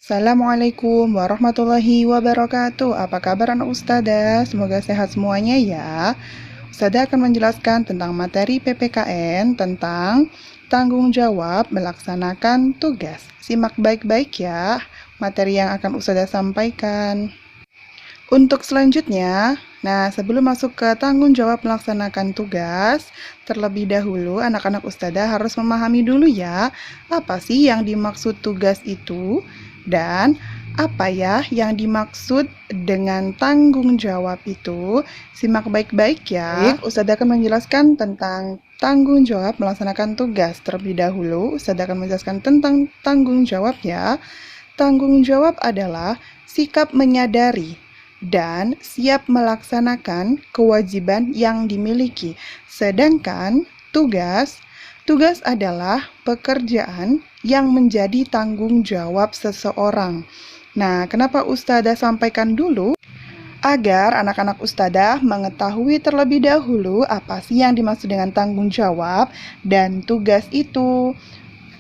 Assalamualaikum warahmatullahi wabarakatuh. Apa kabar anak Ustazah? Semoga sehat semuanya ya. Ustazah akan menjelaskan tentang materi PPKN tentang tanggung jawab melaksanakan tugas. Simak baik-baik ya materi yang akan Ustazah sampaikan. Untuk selanjutnya, sebelum masuk ke tanggung jawab melaksanakan tugas, terlebih dahulu anak-anak Ustazah harus memahami dulu ya, apa sih yang dimaksud tugas itu, dan apa ya yang dimaksud dengan tanggung jawab itu. Simak baik-baik ya. Baik, Ustazah akan menjelaskan tentang tanggung jawab melaksanakan tugas. Terlebih dahulu, Ustazah akan menjelaskan tentang tanggung jawab ya. Tanggung jawab adalah sikap menyadari dan siap melaksanakan kewajiban yang dimiliki. Sedangkan tugas adalah pekerjaan yang menjadi tanggung jawab seseorang. Nah, kenapa Ustazah sampaikan dulu? Agar anak-anak Ustazah mengetahui terlebih dahulu apa sih yang dimaksud dengan tanggung jawab dan tugas itu.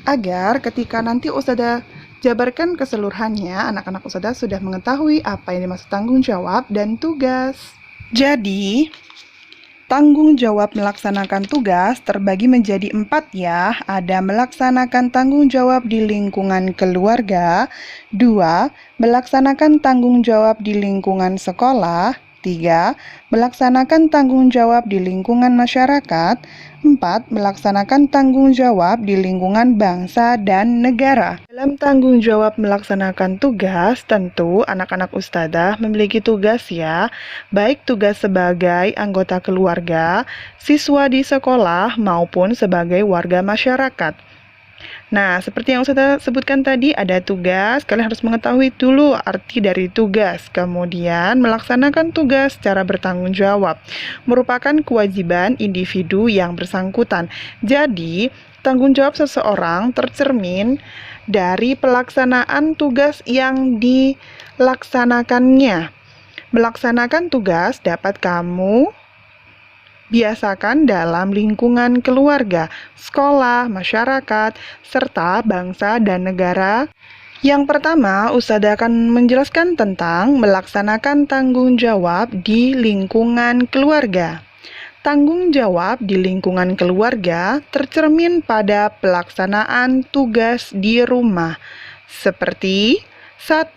Agar ketika nanti Ustazah jabarkan keseluruhannya, anak-anak Ustazah sudah mengetahui apa yang dimaksud tanggung jawab dan tugas. Jadi, tanggung jawab melaksanakan tugas terbagi menjadi 4 ya. Ada melaksanakan tanggung jawab di lingkungan keluarga, 2. Melaksanakan tanggung jawab di lingkungan sekolah, 3. Melaksanakan tanggung jawab di lingkungan masyarakat, 4. Melaksanakan tanggung jawab di lingkungan bangsa dan negara. Dalam tanggung jawab melaksanakan tugas, tentu anak-anak Ustazah memiliki tugas ya, baik tugas sebagai anggota keluarga, siswa di sekolah, maupun sebagai warga masyarakat. Nah, seperti yang Ustazah sebutkan tadi, ada tugas, kalian harus mengetahui dulu arti dari tugas. Kemudian, melaksanakan tugas secara bertanggung jawab merupakan kewajiban individu yang bersangkutan. Jadi, tanggung jawab seseorang tercermin dari pelaksanaan tugas yang dilaksanakannya. Melaksanakan tugas dapat kamu biasakan dalam lingkungan keluarga, sekolah, masyarakat, serta bangsa dan negara. Yang pertama, Ustazah akan menjelaskan tentang melaksanakan tanggung jawab di lingkungan keluarga. Tanggung jawab di lingkungan keluarga tercermin pada pelaksanaan tugas di rumah. Seperti 1.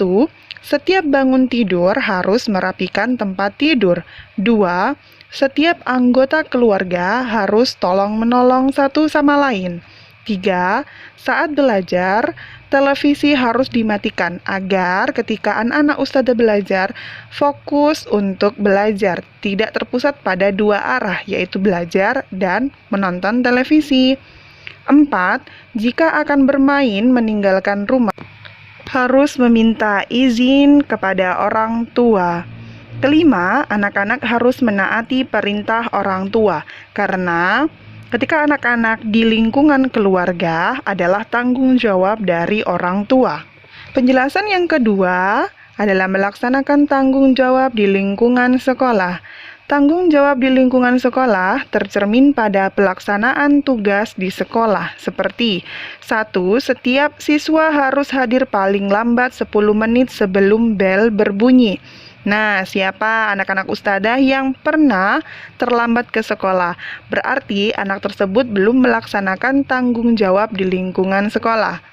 Setiap bangun tidur harus merapikan tempat tidur. 2. Setiap anggota keluarga harus tolong-menolong satu sama lain. 3. Saat belajar, televisi harus dimatikan agar ketika anak-anak Ustazah belajar, fokus untuk belajar, tidak terpusat pada dua arah, yaitu belajar dan menonton televisi. 4. Jika akan bermain meninggalkan rumah, harus meminta izin kepada orang tua. Kelima, anak-anak harus menaati perintah orang tua, karena ketika anak-anak di lingkungan keluarga adalah tanggung jawab dari orang tua. Penjelasan yang kedua adalah melaksanakan tanggung jawab di lingkungan sekolah. Tanggung jawab di lingkungan sekolah tercermin pada pelaksanaan tugas di sekolah, seperti 1. Setiap siswa harus hadir paling lambat 10 menit sebelum bel berbunyi. Nah, siapa anak-anak Ustazah yang pernah terlambat ke sekolah? Berarti anak tersebut belum melaksanakan tanggung jawab di lingkungan sekolah.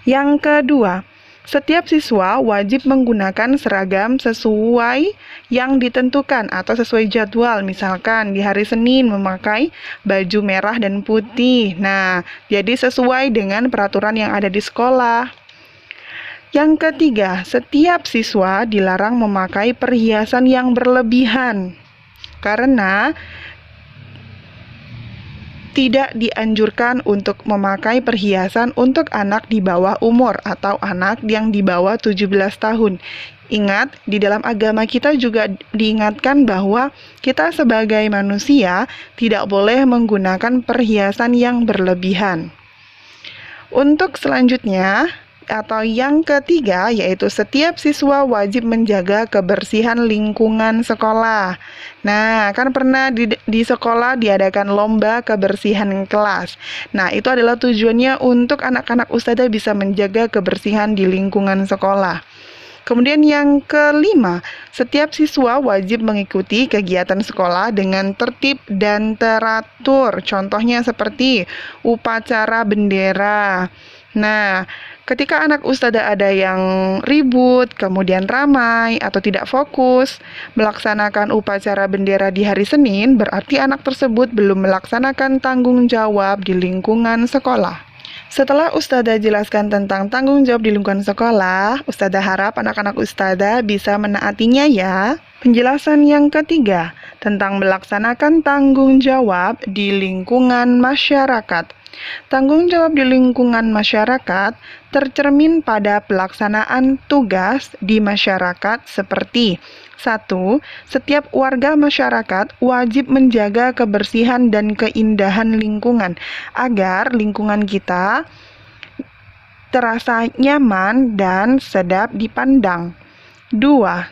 Yang kedua, setiap siswa wajib menggunakan seragam sesuai yang ditentukan atau sesuai jadwal. Misalkan di hari Senin memakai baju merah dan putih. Nah, jadi sesuai dengan peraturan yang ada di sekolah. Yang ketiga, setiap siswa dilarang memakai perhiasan yang berlebihan karena tidak dianjurkan untuk memakai perhiasan untuk anak di bawah umur atau anak yang di bawah 17 tahun. Ingat, di dalam agama kita juga diingatkan bahwa kita sebagai manusia tidak boleh menggunakan perhiasan yang berlebihan. Untuk selanjutnya, atau yang ketiga, yaitu setiap siswa wajib menjaga kebersihan lingkungan sekolah. Nah, kan pernah di sekolah diadakan lomba kebersihan kelas. Nah, itu adalah tujuannya untuk anak-anak ustadzah bisa menjaga kebersihan di lingkungan sekolah. Kemudian yang kelima, setiap siswa wajib mengikuti kegiatan sekolah dengan tertib dan teratur. Contohnya seperti upacara bendera. Nah, ketika anak ustadzah ada yang ribut, kemudian ramai atau tidak fokus melaksanakan upacara bendera di hari Senin, berarti anak tersebut belum melaksanakan tanggung jawab di lingkungan sekolah. Setelah ustadzah jelaskan tentang tanggung jawab di lingkungan sekolah, ustadzah harap anak-anak ustadzah bisa menaatinya ya. Penjelasan yang ketiga, tentang melaksanakan tanggung jawab di lingkungan masyarakat. Tanggung jawab di lingkungan masyarakat tercermin pada pelaksanaan tugas di masyarakat seperti 1. Setiap warga masyarakat wajib menjaga kebersihan dan keindahan lingkungan agar lingkungan kita terasa nyaman dan sedap dipandang. 2.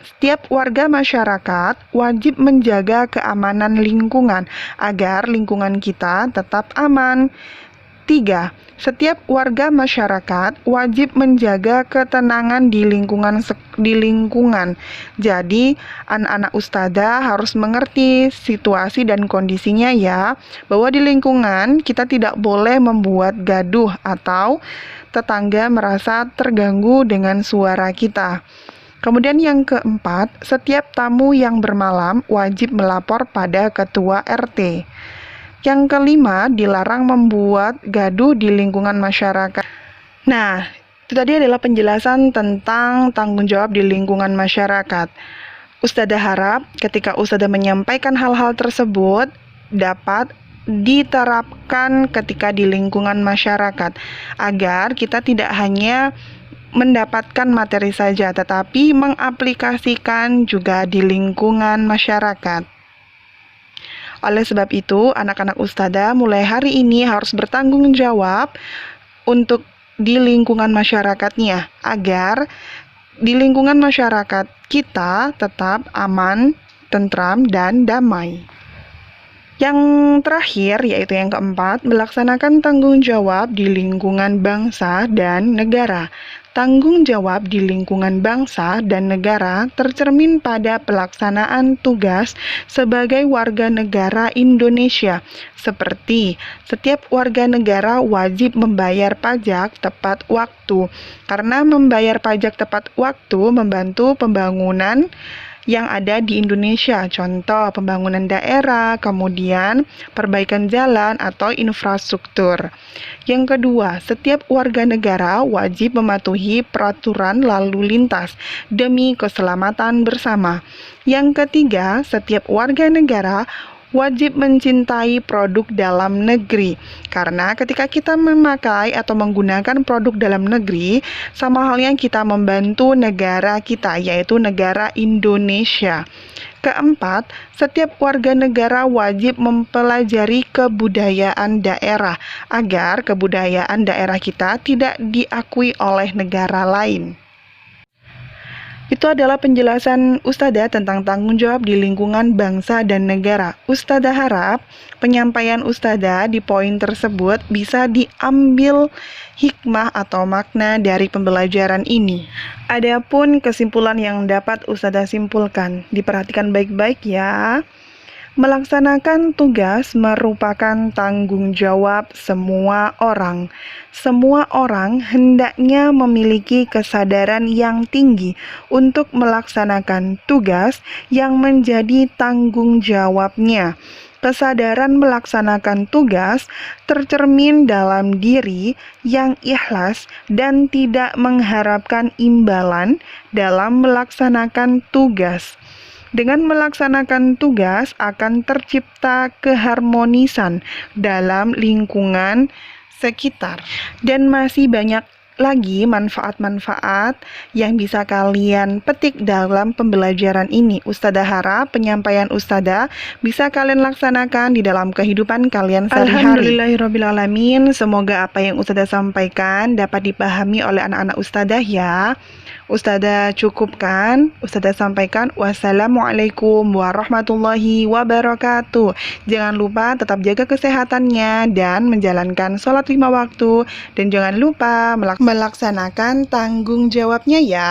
Setiap warga masyarakat wajib menjaga keamanan lingkungan agar lingkungan kita tetap aman. 3. Setiap warga masyarakat wajib menjaga ketenangan di lingkungan. Jadi, anak-anak ustadzah harus mengerti situasi dan kondisinya ya, bahwa di lingkungan kita tidak boleh membuat gaduh atau tetangga merasa terganggu dengan suara kita. Kemudian yang keempat, setiap tamu yang bermalam wajib melapor pada ketua RT. Yang kelima, dilarang membuat gaduh di lingkungan masyarakat. Nah, itu tadi adalah penjelasan tentang tanggung jawab di lingkungan masyarakat. Ustadzah harap ketika ustadzah menyampaikan hal-hal tersebut dapat diterapkan ketika di lingkungan masyarakat, agar kita tidak hanya mendapatkan materi saja, tetapi mengaplikasikan juga di lingkungan masyarakat. Oleh sebab itu, anak-anak ustadzah mulai hari ini harus bertanggung jawab untuk di lingkungan masyarakatnya, agar di lingkungan masyarakat kita tetap aman, tentram, dan damai. Yang terakhir, yaitu yang keempat, melaksanakan tanggung jawab di lingkungan bangsa dan negara. Tanggung jawab di lingkungan bangsa dan negara tercermin pada pelaksanaan tugas sebagai warga negara Indonesia, seperti setiap warga negara wajib membayar pajak tepat waktu, karena membayar pajak tepat waktu membantu pembangunan yang ada di Indonesia, contoh pembangunan daerah, kemudian perbaikan jalan atau infrastruktur. Yang kedua, setiap warga negara wajib mematuhi peraturan lalu lintas demi keselamatan bersama. Yang ketiga, setiap warga negara wajib mencintai produk dalam negeri, karena ketika kita memakai atau menggunakan produk dalam negeri, sama halnya kita membantu negara kita, yaitu negara Indonesia. Keempat, setiap warga negara wajib mempelajari kebudayaan daerah, agar kebudayaan daerah kita tidak diakui oleh negara lain. Itu adalah penjelasan ustadzah tentang tanggung jawab di lingkungan bangsa dan negara. Ustadzah harap penyampaian ustadzah di poin tersebut bisa diambil hikmah atau makna dari pembelajaran ini. Adapun kesimpulan yang dapat ustadzah simpulkan, diperhatikan baik-baik ya. Melaksanakan tugas merupakan tanggung jawab semua orang. Semua orang hendaknya memiliki kesadaran yang tinggi untuk melaksanakan tugas yang menjadi tanggung jawabnya. Kesadaran melaksanakan tugas tercermin dalam diri yang ikhlas dan tidak mengharapkan imbalan dalam melaksanakan tugas. Dengan melaksanakan tugas akan tercipta keharmonisan dalam lingkungan sekitar. Dan masih banyak lagi manfaat-manfaat yang bisa kalian petik dalam pembelajaran ini. Ustadzah harap penyampaian Ustadzah bisa kalian laksanakan di dalam kehidupan kalian sehari-hari. Alhamdulillahirrabbilalamin. Semoga apa yang Ustadzah sampaikan dapat dipahami oleh anak-anak Ustadzah ya. Ustadzah cukupkan, Ustadzah sampaikan. Wassalamualaikum warahmatullahi wabarakatuh. Jangan lupa tetap jaga kesehatannya dan menjalankan sholat 5 waktu. Dan jangan lupa melaksanakan tanggung jawabnya ya.